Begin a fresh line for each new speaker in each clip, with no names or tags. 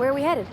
Where are we headed?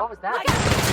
What was that?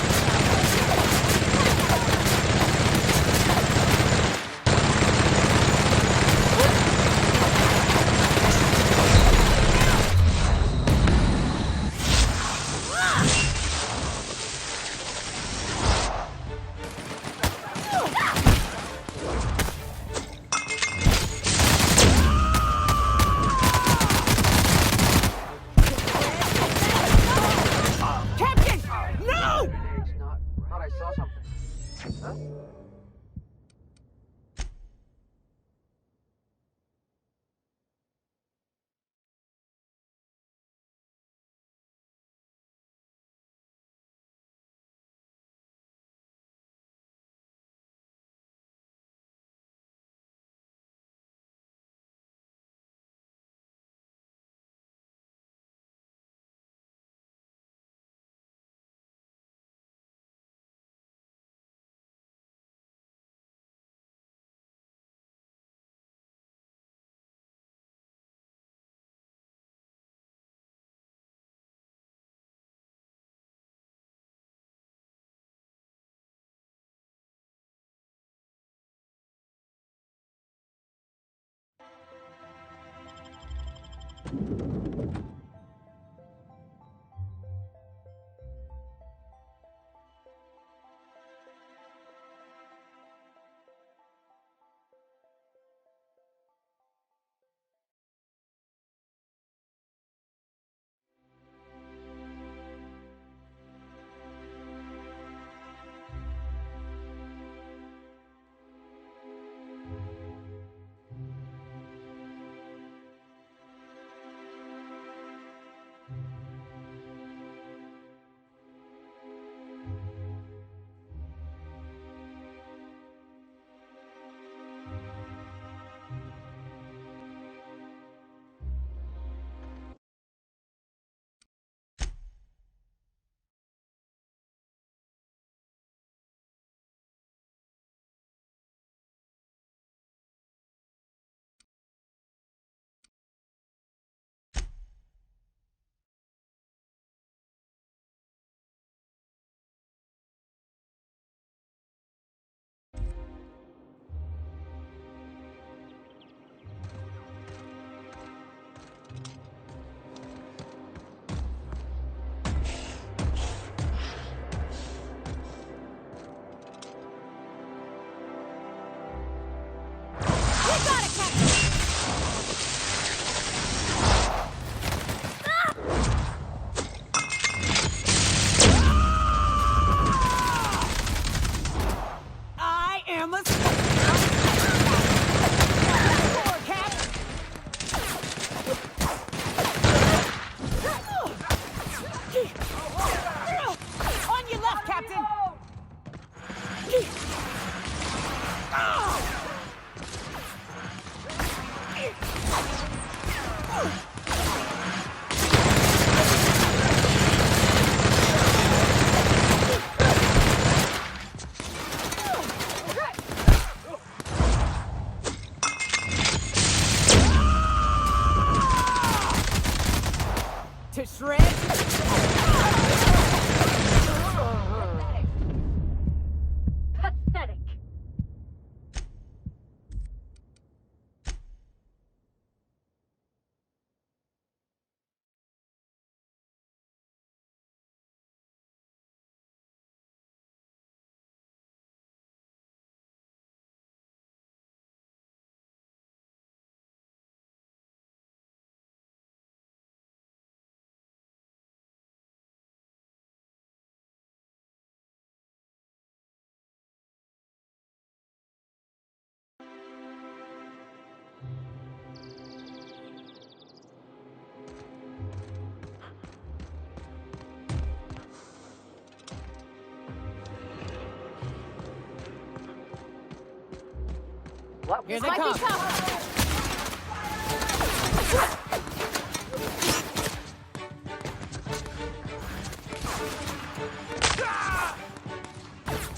What?
Here
This
they
might
come.
be tough.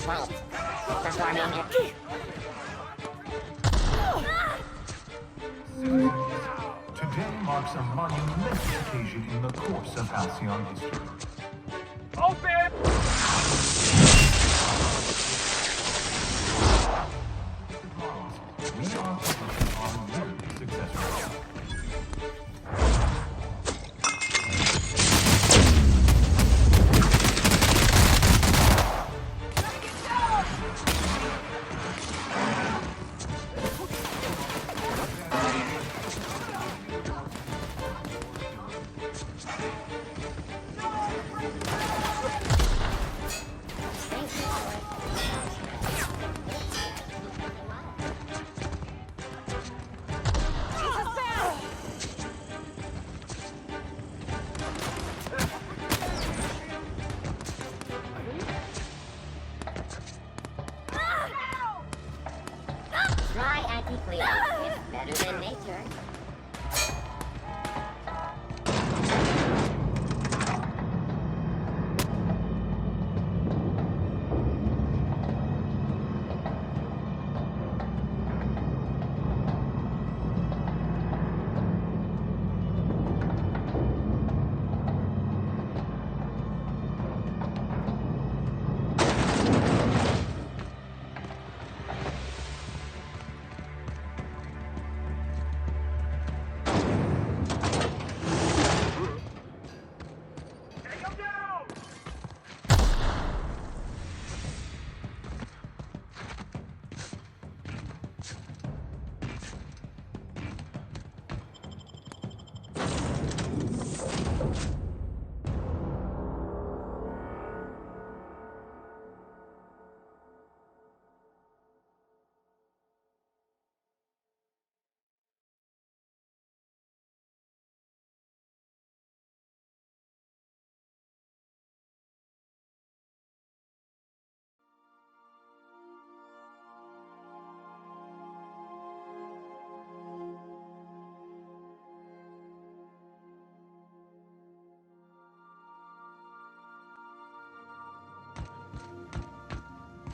Wait, performing it.
Today marks a monumental occasion in the course of Halcyon history. We are publishing our yearly success report.
Try anti-cleo. It's better than nature.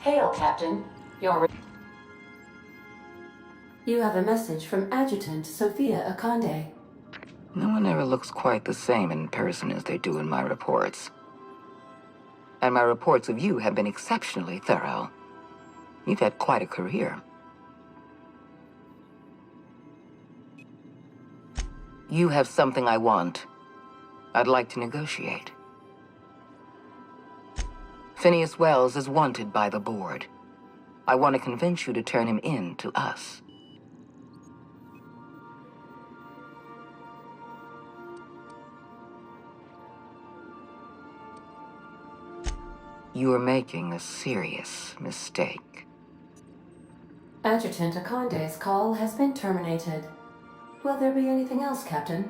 Hail, Captain. You have a message from Adjutant Sophia Akande.
No one ever looks quite the same in person as they do in my reports. And my reports of you have been exceptionally thorough. You've had quite a career. You have something I want. I'd like to negotiate. Phineas Wells is wanted by the board. I want to convince you to turn him in to us. You are making a serious mistake.
Adjutant Akande's call has been terminated. Will there be anything else, Captain?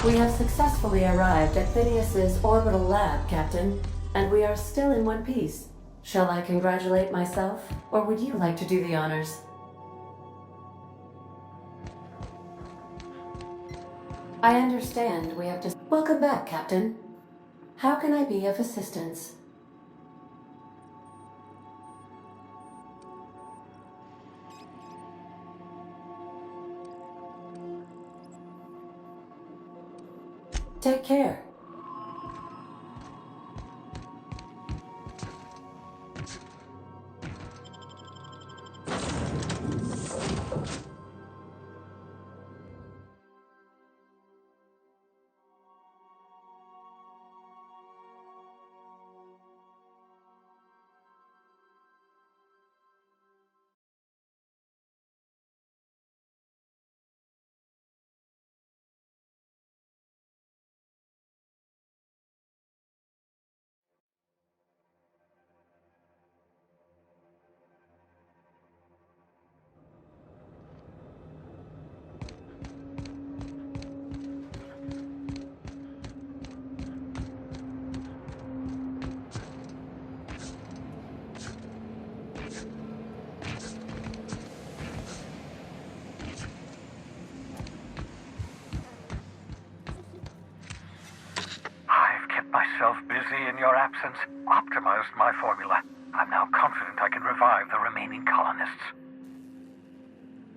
We have successfully arrived at Phineas's orbital lab, Captain, and we are still in one piece. Shall I congratulate myself, or would you like to do the honors? I understand we have to... Welcome back, Captain. How can I be of assistance? Take care.
absence, optimized my formula. I'm now confident I can revive the remaining colonists.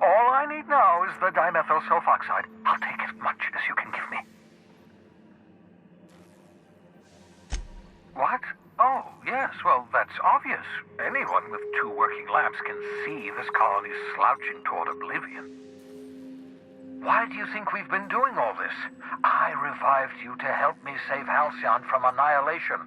All I need now is the dimethyl sulfoxide. I'll take as much as you can give me. What? Oh, yes, well, that's obvious. Anyone with 2 working labs can see this colony's slouching toward oblivion. Why do you think we've been doing all this? I revived you to help me save Halcyon from annihilation.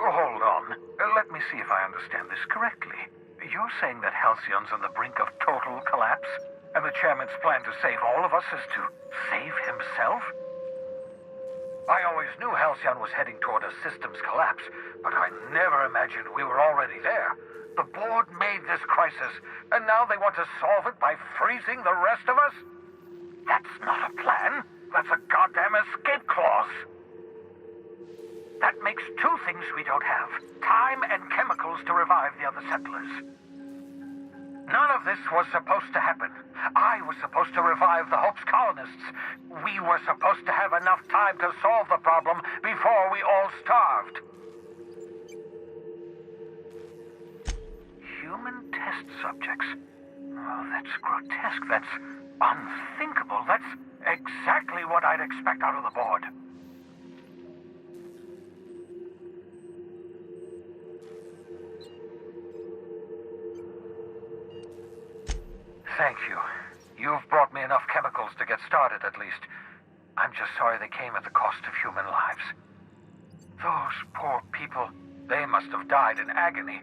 Hold on. Let me see if I understand this correctly. You're saying that Halcyon's on the brink of total collapse? And the chairman's plan to save all of us is to save himself? I always knew Halcyon was heading toward a systems collapse, but I never imagined we were already there. The board made this crisis, and now they want to solve it by freezing the rest of us? That's not a plan. That's a goddamn escape clause. That makes 2 things we don't have. Time and chemicals to revive the other settlers. None of this was supposed to happen. I was supposed to revive the Hope's colonists. We were supposed to have enough time to solve the problem before we all starved. Human test subjects. Oh, that's grotesque. That's unthinkable. That's exactly what I'd expect out of the board. Thank you. You've brought me enough chemicals to get started, at least. I'm just sorry they came at the cost of human lives. Those poor people, they must have died in agony.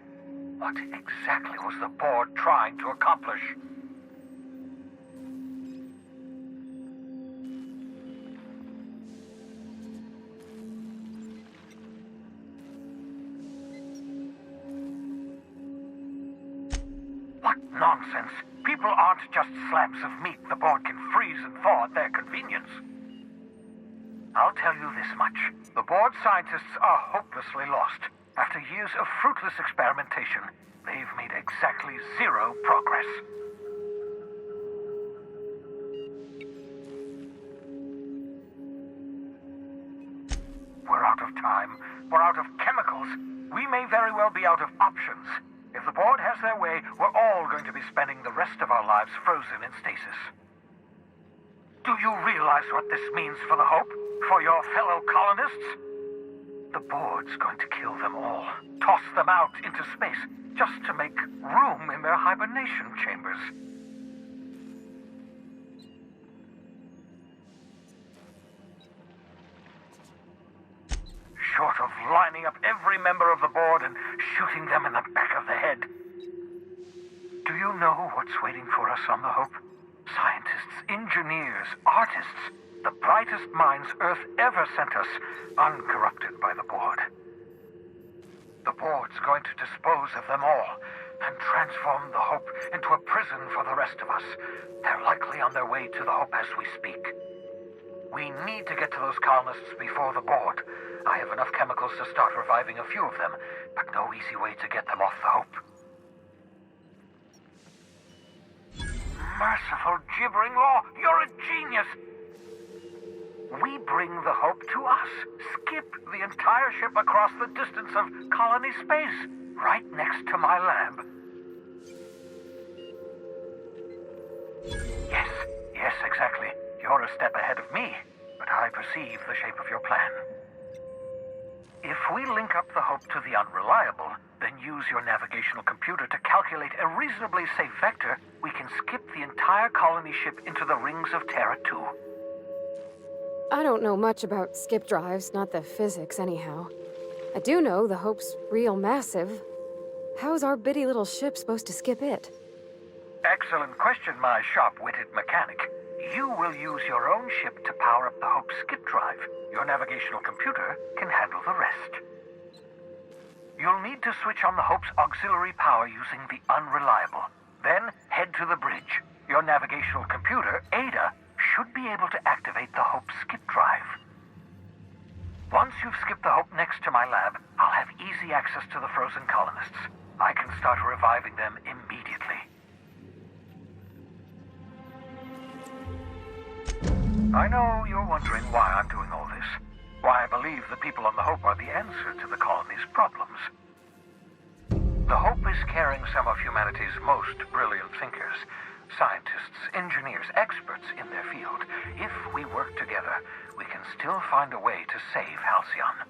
What exactly was the board trying to accomplish? What nonsense! People aren't just slabs of meat the board can freeze and thaw at their convenience. I'll tell you this much. The board scientists are hopelessly lost. After years of fruitless experimentation, they've made exactly 0 progress. We're out of time. We're out of chemicals. We may very well be out of options. If the board has their way, we're all going to be spending the rest of our lives frozen in stasis. Do you realize what this means for the Hope? For your fellow colonists? The board's going to kill them all. Toss them out into space, just to make room in their hibernation chambers. Short of lining up every member of the board and shooting them in the back of the head. Do you know what's waiting for us on the Hope? Scientists, engineers, artists, the brightest minds Earth ever sent us, uncorrupted by the board. The board's going to dispose of them all and transform the Hope into a prison for the rest of us. They're likely on their way to the Hope as we speak. We need to get to those colonists before the board. I have enough chemicals to start reviving a few of them, but no easy way to get them off the Hope. Merciful gibbering law, you're a genius! We bring the Hope to us. Skip the entire ship across the distance of colony space, right next to my lab. Yes, exactly. You're a step ahead of me, but I perceive the shape of your plan. If we link up the Hope to the Unreliable, then use your navigational computer to calculate a reasonably safe vector, we can skip the entire colony ship into the rings of Terra 2.
I don't know much about skip drives, not the physics anyhow. I do know the Hope's real massive. How's our bitty little ship supposed to skip it?
Excellent question, my sharp-witted mechanic. You will use your own ship to power up the Hope's skip drive. Your navigational computer can handle the rest. You'll need to switch on the Hope's auxiliary power using the Unreliable. Then head to the bridge. Your navigational computer, Ada, should be able to activate the Hope's skip drive. Once you've skipped the Hope next to my lab, I'll have easy access to the frozen colonists. I can start reviving them immediately. I know you're wondering why I'm doing all this. Why I believe the people on the Hope are the answer to the colony's problems. The Hope is carrying some of humanity's most brilliant thinkers. Scientists, engineers, experts in their field. If we work together, we can still find a way to save Halcyon.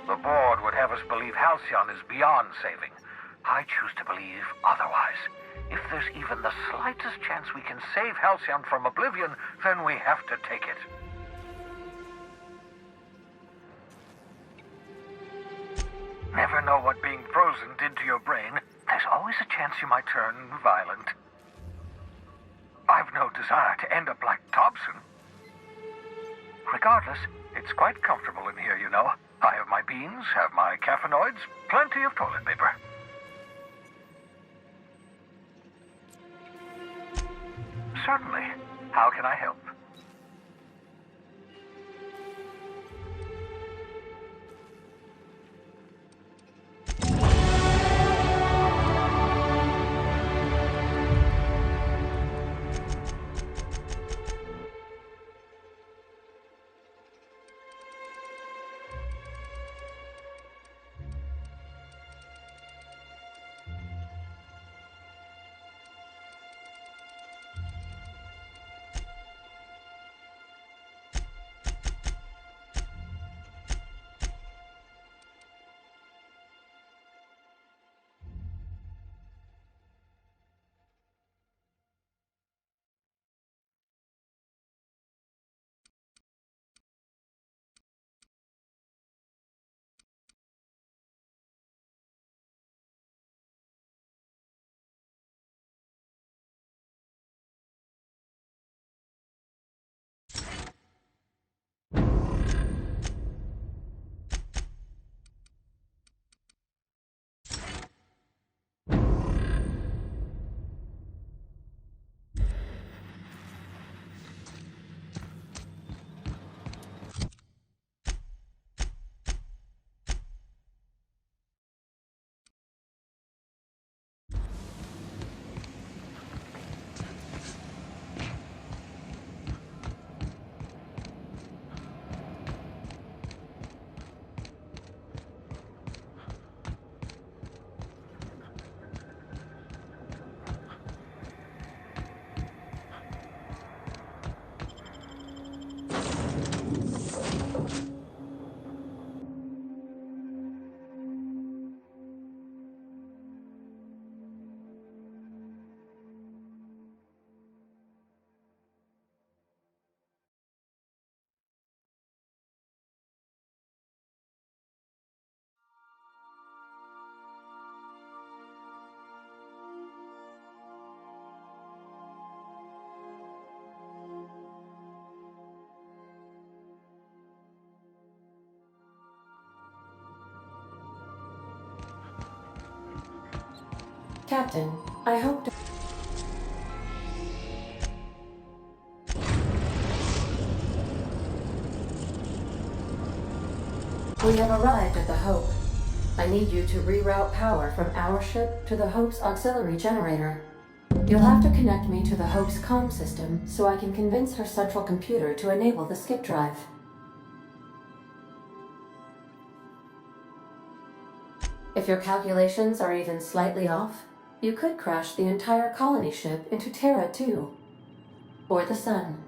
The board would have us believe Halcyon is beyond saving. I choose to believe otherwise. If there's even the slightest chance we can save Halcyon from oblivion, then we have to take it. Never know what being frozen did to your brain. There's always a chance you might turn violent. I've no desire to end up like Dobson. Regardless, it's quite comfortable in here, you know. I have my beans, have my caffeinoids, plenty of toilet paper. Certainly. How can I help?
Captain, I hope to... We have arrived at the Hope. I need you to reroute power from our ship to the Hope's auxiliary generator. You'll have to connect me to the Hope's comm system so I can convince her central computer to enable the skip drive. If your calculations are even slightly off, you could crash the entire colony ship into Terra 2, or the Sun.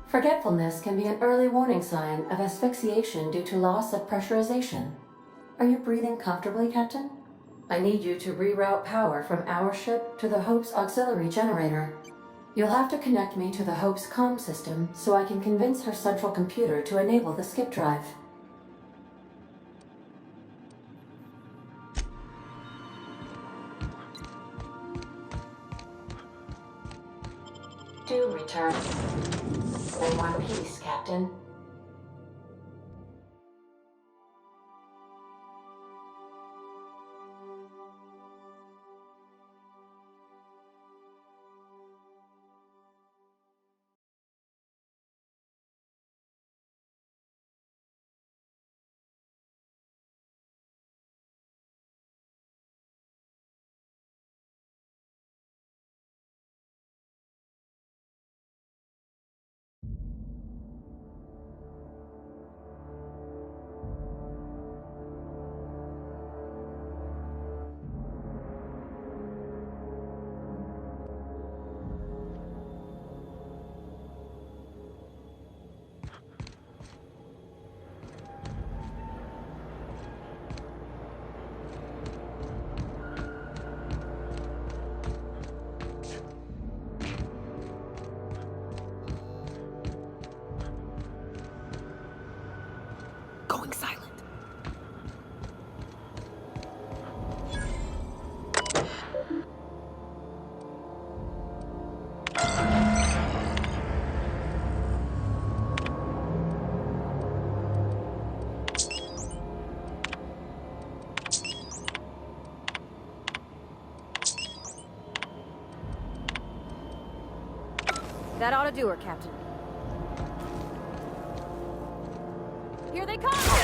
Forgetfulness can be an early warning sign of asphyxiation due to loss of pressurization. Are you breathing comfortably, Captain? I need you to reroute power from our ship to the Hope's auxiliary generator. You'll have to connect me to the Hope's comm system so I can convince her central computer to enable the skip drive. Do return. In one piece, Captain.
That ought to do her, Captain. Here they come!